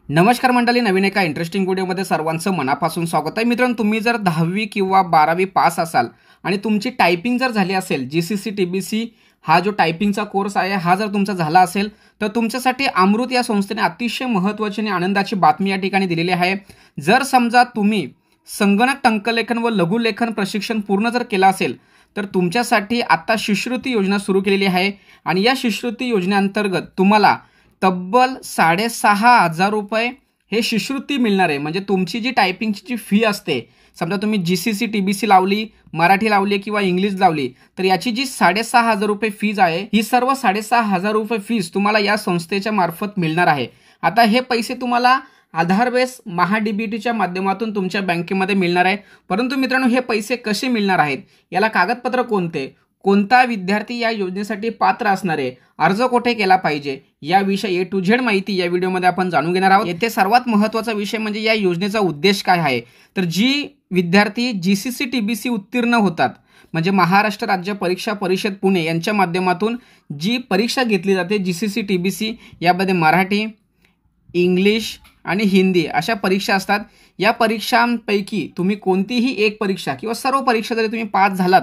नमस्कार मंडळी, नवीन एका इंटरेस्टिंग व्हिडिओमध्ये सर्वांचं मनापासून स्वागत आहे. मित्रांनो, तुम्ही जर 10वी किंवा 12वी पास असाल आणि तुमची टायपिंग जर झाली असेल, जीसीसी टीबीसी हा जो टायपिंगचा कोर्स आहे हा जर तुमचा झाला असेल तर तुमच्यासाठी अमृत या संस्थेने अतिशय महत्त्वाची आणि आनंदाची बातमी या ठिकाणी दिलेली आहे. जर समजा तुम्ही संगणक टंकलेखन व लघुलेखन प्रशिक्षण पूर्ण जर केलं असेल तर तुमच्यासाठी आता शिष्यवृत्ती योजना सुरू केलेली आहे आणि या शिष्यवृत्ती योजनेअंतर्गत तुम्हाला तब्बल 6,500 रुपये हे शिष्यवृत्ती मिळणार आहे. म्हणजे तुमची जी टायपिंगची जी फी असते, समजा तुम्ही जीसीसी टीबीसी लावली, मराठी लावली किंवा इंग्लिश लावली तर याची जी 6,500 रुपये फीज आहे ही सर्व 6,500 रुपये फीज तुम्हाला या संस्थेच्या मार्फत मिळणार आहे. आता हे पैसे तुम्हाला आधार बेस महाडीबीटीच्या माध्यमातून तुमच्या बँकेमध्ये मिळणार आहे. परंतु मित्रांनो, हे पैसे कसे मिळणार आहेत, याला कागदपत्र कोणते, कोणता विद्यार्थी या योजनेसाठी पात्र असणार आहे, अर्ज कुठे केला पाहिजे, याविषयी A to Z माहिती या व्हिडिओमध्ये आपण जाणून घेणार आहोत. येथे सर्वात महत्त्वाचा विषय म्हणजे या योजनेचा उद्देश काय आहे. तर जी विद्यार्थी जीसीसी टीबीसी उत्तीर्ण होतात, म्हणजे महाराष्ट्र राज्य परीक्षा परिषद पुणे यांच्या माध्यमातून जी परीक्षा घेतली जाते जीसीसी टीबीसी, यामध्ये मराठी, इंग्लिश आणि हिंदी अशा परीक्षा असतात. या परीक्षांपैकी तुम्ही कोणतीही एक परीक्षा किंवा सर्व परीक्षा जरी तुम्ही पास झालात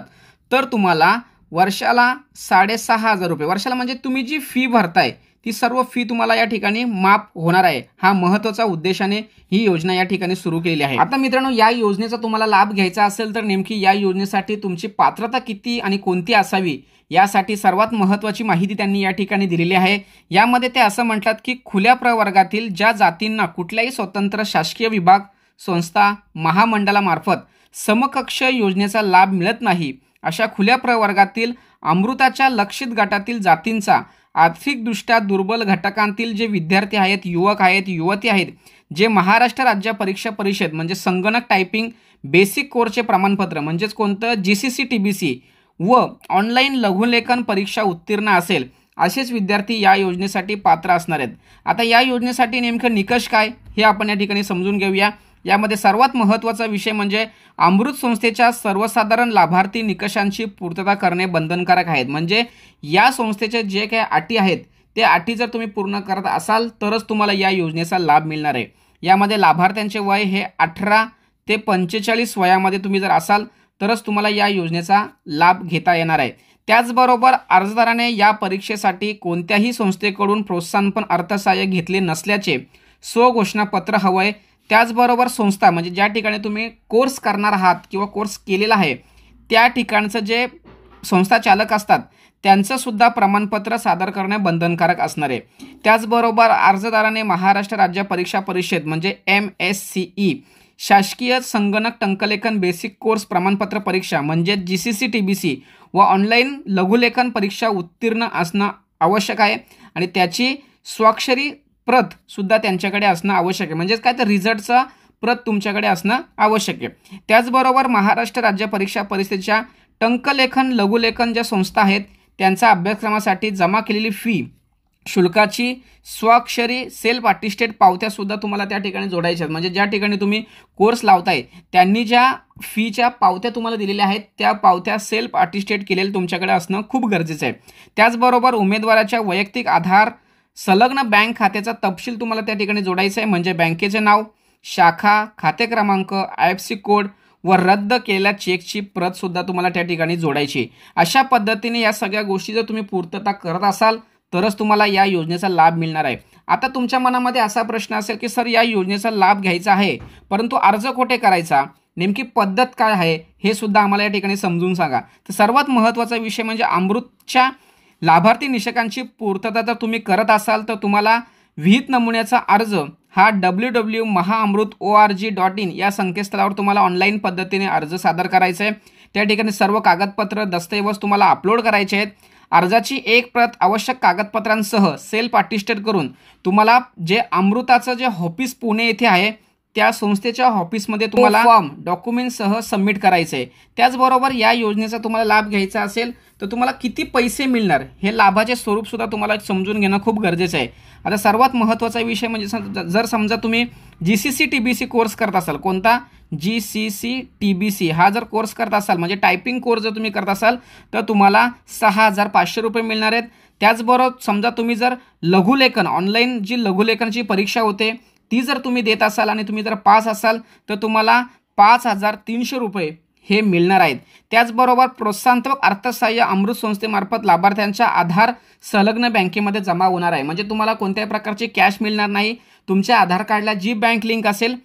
तर तुम्हाला वर्षाला 6,500 रुपये, वर्षाला म्हणजे तुम्ही जी फी भरताय ती सर्व फी तुम्हाला या ठिकाणी माफ होणार आहे. हा महत्त्वाचा उद्देशाने ही योजना या ठिकाणी सुरू केलेली आहे. आता मित्रांनो, या योजनेचा तुम्हाला लाभ घ्यायचा असेल तर नेमकी या योजनेसाठी तुमची पात्रता किती आणि कोणती असावी यासाठी सर्वात महत्त्वाची माहिती त्यांनी या ठिकाणी दिलेली आहे. यामध्ये ते असं म्हणतात की खुल्या प्रवर्गातील ज्या जातींना कुठल्याही स्वतंत्र शासकीय विभाग, संस्था, महामंडळामार्फत समकक्ष योजनेचा लाभ मिळत नाही अशा खुल्या प्रवर्गातील अमृताच्या लक्षित गटातील जातींचा आर्थिकदृष्ट्या दुर्बल घटकांतील जे विद्यार्थी आहेत, युवक आहेत, युवती आहेत, जे महाराष्ट्र राज्य परीक्षा परिषद म्हणजे संगणक टायपिंग बेसिक कोर्सचे प्रमाणपत्र म्हणजेच कोणतं जीसीसी टीबीसी व ऑनलाईन लघुलेखन परीक्षा उत्तीर्ण असेल असेच विद्यार्थी या योजनेसाठी पात्र असणार आहेत. आता या योजनेसाठी नेमकं निकष काय हे आपण या ठिकाणी समजून घेऊया. यामध्ये सर्वात महत्त्वाचा विषय म्हणजे अमृत संस्थेच्या सर्वसाधारण लाभार्थी निकषांची पूर्तता करणे बंधनकारक आहेत. म्हणजे या संस्थेचे जे काही अटी आहेत ते अटी जर तुम्ही पूर्ण करत असाल तरच तुम्हाला या योजनेचा लाभ मिळणार आहे. यामध्ये लाभार्थ्यांचे वय हे 18 ते 45 वयामध्ये तुम्ही जर असाल तरच तुम्हाला या योजनेचा लाभ घेता येणार आहे. त्याचबरोबर अर्जदाराने या परीक्षेसाठी कोणत्याही संस्थेकडून प्रोत्साहनपर अर्थसहाय्य घेतले नसल्याचे स्वघोषणापत्र हवंय. त्याचबरोबर संस्था म्हणजे ज्या ठिकाणी तुम्ही कोर्स करणार आहात किंवा कोर्स केलेला आहे त्या ठिकाणचं जे संस्था चालक असतात त्यांचं सुद्धा प्रमाणपत्र सादर करणे बंधनकारक असणार आहे. त्याचबरोबर अर्जदाराने महाराष्ट्र राज्य परीक्षा परिषद म्हणजे MSCE शासकीय संगणक टंकलेखन बेसिक कोर्स प्रमाणपत्र परीक्षा म्हणजे जीसीसी टीबीसी व ऑनलाईन लघुलेखन परीक्षा उत्तीर्ण असणं आवश्यक आहे आणि त्याची स्वाक्षरी प्रत सुद्धा त्यांच्याकडे असणं आवश्यक आहे. म्हणजेच काय तर रिझल्टचा प्रत तुमच्याकडे असणं आवश्यक आहे. त्याचबरोबर महाराष्ट्र राज्य परीक्षा परिषदेच्या टंकलेखन लघुलेखन ज्या संस्था आहेत त्यांचा अभ्यासक्रमासाठी जमा केलेली फी शुल्काची स्वाक्षरी सेल्फ अटेस्टेड पावत्यासुद्धा तुम्हाला त्या ठिकाणी जोडायच्या आहेत. म्हणजे ज्या ठिकाणी तुम्ही कोर्स लावताय त्यांनी ज्या फीच्या पावत्या तुम्हाला दिलेल्या आहेत त्या पावत्या सेल्फ अटेस्टेड केलेल्या तुमच्याकडे असणं खूप गरजेचं आहे. त्याचबरोबर उमेदवाराच्या वैयक्तिक आधार संलग्न बँक खात्याचा तपशील तुम्हाला त्या ठिकाणी जोडायचा आहे. म्हणजे बँकेचे नाव, शाखा, खाते क्रमांक, IFSC कोड व रद्द केलेल्या चेकची प्रत सुद्धा तुम्हाला त्या ठिकाणी जोडायची. अशा पद्धतीने या सगळ्या गोष्टी जर तुम्ही पूर्तता करत असाल तरच तुम्हाला या योजनेचा लाभ मिळणार आहे. आता तुमच्या मनामध्ये असा प्रश्न असेल की सर या योजनेचा लाभ घ्यायचा आहे परंतु अर्ज कुठे करायचा, नेमकी पद्धत काय आहे हे सुद्धा आम्हाला या ठिकाणी समजून सांगा. तर सर्वात महत्त्वाचा विषय म्हणजे अमृतच्या लाभार्थी निकषांची पूर्तता जर तुम्ही करत असाल तर तुम्हाला विहित नमुन्याचा अर्ज हा www.mahaamrut.org.in या संकेतस्थळावर तुम्हाला ऑनलाईन पद्धतीने अर्ज सादर करायचा आहे. त्या ठिकाणी सर्व कागदपत्र दस्तऐवज तुम्हाला अपलोड करायचे आहेत. अर्जाची एक प्रत आवश्यक कागदपत्रांसह सेल्फ अटेस्टेड करून तुम्हाला जे अमृताचं जे ऑफिस पुणे येथे आहे त्या संस्थेच्या ऑफिसमध्ये तुम्हाला फॉर्म डॉक्युमेंटसह सबमिट करायचं आहे. त्याचबरोबर या योजनेचा तुम्हाला लाभ घ्यायचा असेल तर तुम्हाला किती पैसे मिळणार हे लाभाचे स्वरूप सुद्धा तुम्हाला समजून घेणं खूप गरजेचं आहे. आता सर्वात महत्त्वाचा विषय म्हणजे जर समजा तुम्ही जीसीसी टीबीसी कोर्स करत असाल, कोणता जीसीसी टीबीसी हा जर कोर्स करत असाल म्हणजे टायपिंग कोर्स जर तुम्ही करत असाल तर तुम्हाला 6,500 रुपये मिळणार आहेत. त्याचबरोबर समजा तुम्ही जर लघुलेखन ऑनलाईन जी लघुलेखनची परीक्षा होते ती जर तुम्ही देत असाल आणि तुम्ही जर पास असाल तर तुम्हाला 5,300 रुपये हे मिळणार आहेत। त्याचबरोबर प्रोत्साहनात्मक अर्थसहाय्य अमृत संस्थेमार्फत लाभार्थ्यांच्या आधार संलग्न बँकेमध्ये जमा होणार आहे। म्हणजे तुम्हाला कोणत्याही प्रकारची कॅश मिळणार नाही, तुमच्या आधार कार्डला जी बँक लिंक असेल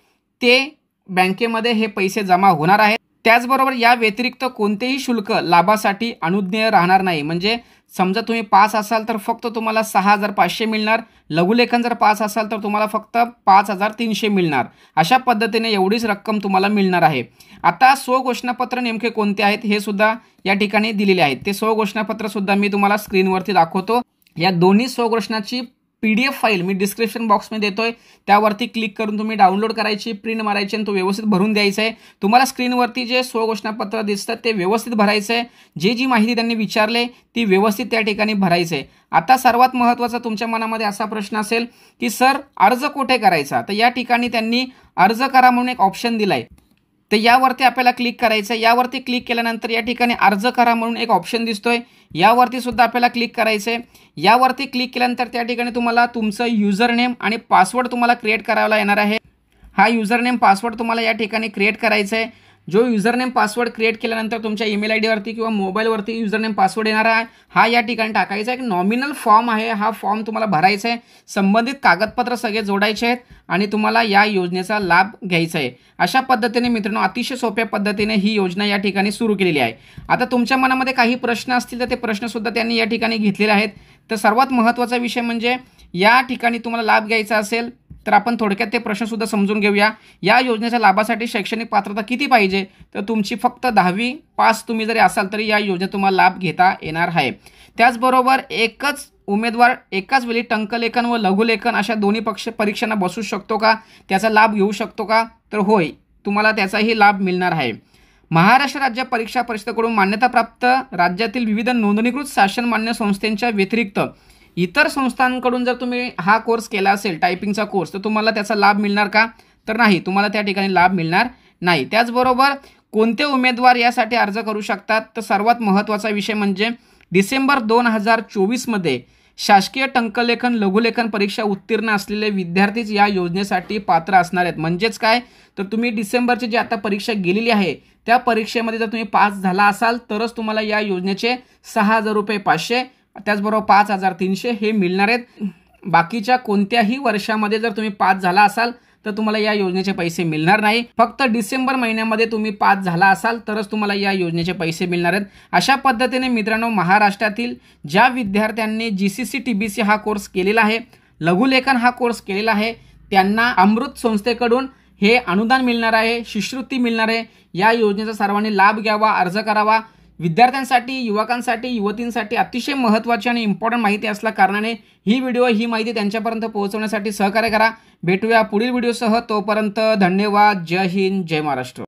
ते बँकेमध्ये हे पैसे जमा होणार आहेत। त्याचबरोबर या व्यतिरिक्त कोणतेही शुल्क लाभासाठी अनुज्ञेय राहणार नाही। म्हणजे समजा तुम्ही पास असाल तर फक्त तुम्हाला 6,500 मिळणार, लघुलेखन जर पास असाल तर तुम्हाला फक्त 5,300 मिळणार। अशा पद्धतीने एवढीच रक्कम तुम्हाला मिळणार आहे। आता स्वघोषणापत्र नेमके कोणते आहेत हे सुद्धा या ठिकाणी दिलेले आहेत। ते स्वघोषणापत्र सुद्धा मी तुम्हाला स्क्रीनवरती दाखवतो। या दोन्ही स्वघोषणाची PDF फाईल मी डिस्क्रिप्शन बॉक्समध्ये देतोय, त्यावरती क्लिक करून तुम्ही डाउनलोड करायची, प्रिंट मारायची आणि तो व्यवस्थित भरून द्यायचा आहे। तुम्हाला स्क्रीनवरती जे स्वघोषणापत्र दिसतं ते व्यवस्थित भरायचं आहे, जी माहिती त्यांनी विचारले ती व्यवस्थित त्या ठिकाणी भरायचं आहे। आता सर्वात महत्त्वाचा तुमच्या मनामध्ये असा प्रश्न असेल की सर अर्ज कुठे करायचा, तर या ठिकाणी त्यांनी अर्ज करा म्हणून एक ऑप्शन दिलाय, तर यावरती आपल्याला क्लिक करायचं आहे। यावरती क्लिक केल्यानंतर या ठिकाणी अर्ज करा म्हणून एक ऑप्शन दिसतोय, यावरती सुद्धा आपल्याला क्लिक करायचं आहे। यावरती क्लिक केल्यानंतर त्या ठिकाणी तुम्हाला तुमचं युजर नेम आणि पासवर्ड तुम्हाला क्रिएट करायला येणार आहे। हा युजर नेम पासवर्ड तुम्हाला या ठिकाणी क्रिएट करायचा आहे। जो युजर नेम पासवर्ड क्रिएट केल्यानंतर तुमच्या ईमेल ID वरती किंवा मोबाईलवरती युजर नेम पासवर्ड येणार आहे, हा या ठिकाणी टाकायचा। एक नॉमिनल फॉर्म आहे, हा फॉर्म तुम्हाला भरायचा आहे, संबंधित कागदपत्र सगळे जोडायचे आहेत आणि तुम्हाला या योजनेचा लाभ घ्यायचा आहे। अशा पद्धतीने मित्रांनो अतिशय सोप्या पद्धतीने ही योजना या ठिकाणी सुरू केलेली आहे। आता तुमच्या मनामध्ये काही प्रश्न असतील तर ते प्रश्न सुद्धा त्यांनी या ठिकाणी घेतलेले आहेत। तर सर्वात महत्त्वाचा विषय म्हणजे या ठिकाणी तुम्हाला लाभ घ्यायचा असेल तर आपण थोडक्यात ते प्रश्न सुद्धा समजून घेऊया। या योजनेच्या लाभासाठी शैक्षणिक पात्रता किती पाहिजे, तर तुमची फक्त 10वी पास तुम्ही जरी असाल तरी या योजनेत तुम्हाला लाभ घेता येणार आहे। त्याचबरोबर एकच उमेदवार एकाच वेळी टंकलेखन व लघुलेखन अशा दोन्ही परीक्षांना बसू शकतो का, त्याचा लाभ घेऊ शकतो का, तर होय, तुम्हाला त्याचाही लाभ मिळणार आहे। महाराष्ट्र राज्य परीक्षा परिषदेकडून मान्यताप्राप्त राज्यातील विविध नोंदणीकृत शासन मान्य संस्थांच्या व्यतिरिक्त इतर संस्थांकडून जर तुम्ही हा कोर्स केला असेल टायपिंगचा कोर्स, तर तुम्हाला त्याचा लाभ मिळणार का, तर नाही, तुम्हाला त्या ठिकाणी लाभ मिळणार नाही। त्याचबरोबर कोणते उमेदवार यासाठी अर्ज करू शकतात, तर सर्वात महत्त्वाचा विषय म्हणजे डिसेंबर 2024 मध्ये शासकीय टंकलेखन लघुलेखन परीक्षा उत्तीर्ण असलेले विद्यार्थीच या योजनेसाठी पात्र असणार आहेत। म्हणजेच काय, तर तुम्ही डिसेंबरची जी आता परीक्षा गेलेली आहे त्या परीक्षेमध्ये जर तुम्ही पास झाला असाल तरच तुम्हाला या योजनेचे 6,000 रुपये 500 त्याचबरोबर 5,300 हे मिळणार आहेत। बाकीच्या कोणत्याही वर्षामध्ये जर तुम्ही पास झाला असाल तर तुम्हाला या योजनेचे पैसे मिळणार नाही। फक्त डिसेंबर महिन्यामध्ये तुम्ही पास झाला असाल तरच तुम्हाला या योजनेचे पैसे मिळणार आहेत। अशा पद्धतीने मित्रांनो महाराष्ट्रातील ज्या विद्यार्थ्यांनी GCC TBC हा कोर्स केलेला आहे, लघुलेखन हा कोर्स केलेला आहे, त्यांना अमृत संस्थेकडून हे अनुदान मिळणार आहे, शिष्यवृत्ती मिळणार आहे। या योजनेचा सर्वांनी लाभ घ्यावा, अर्ज करावा। विद्यार्थ्यांसाठी, युवकांसाठी, युवतींसाठी अतिशय महत्त्वाची आणि इम्पॉर्टंट माहिती असल्या कारणाने ही माहिती त्यांच्यापर्यंत पोहोचवण्यासाठी सहकार्य करा। भेटूया पुढील व्हिडिओसह, तोपर्यंत धन्यवाद। जय हिंद, जय महाराष्ट्र।